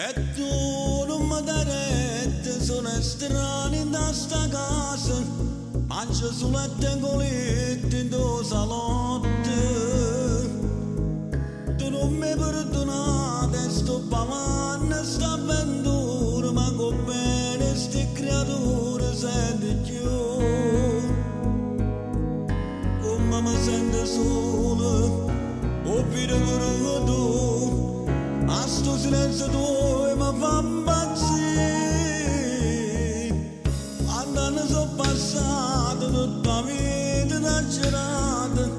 E tu non mi darete, sono estranei da sta casa, mangio sulle tengolette in due salotte. Tu non mi perdonate, sto pavando, sta avventura, ma con bene sti creature senti più. Come mi sento solo, ho vita per tu, a sto silenzio tuo mi fa impazzire. Andando sono passato tutta la vita da girata,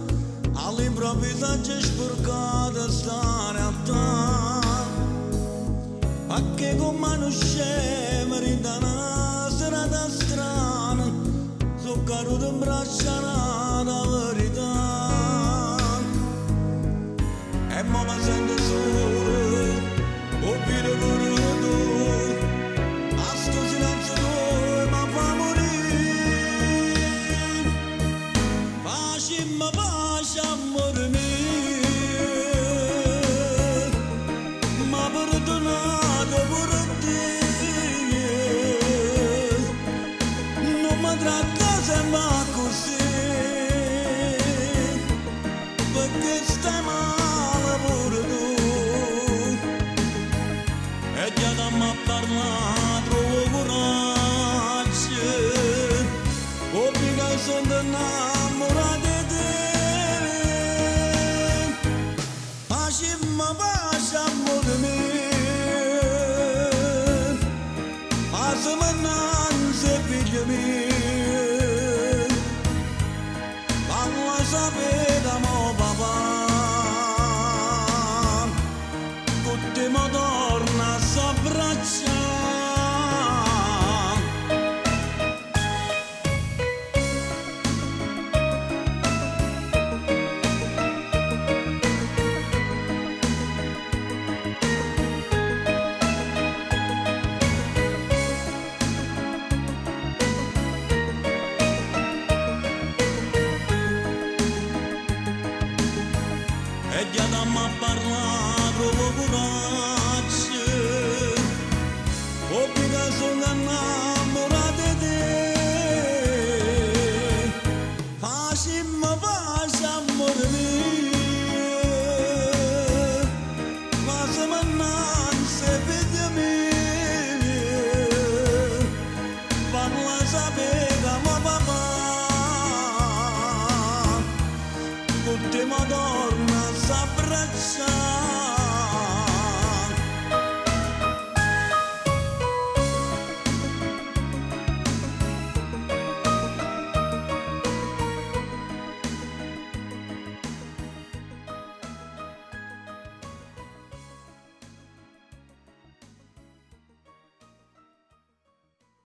all'improvviso c'è sporcata sta realtà. Perché con mano scema rinda una serata strana, sono caduto in braccia la verità. E mo mi sento solo, ho vita pure tu, a sto silenzio tuo mi fa morire. Facimmi pace, amore mio, ma perdonato pure te. Non mi tratta sempre così, perché stai male pure tu. E già da me parlare trovo coraggio, obbliga sono innamorato di te. Facimmi pace, amore mio, passami innanzi, figlio mio, falla sapere mo papà, con te mi torna a s'abbracciare. E già da me parlare trovo coraggio, obbliga sono innamorato di te. Facimmi pace, amore mio,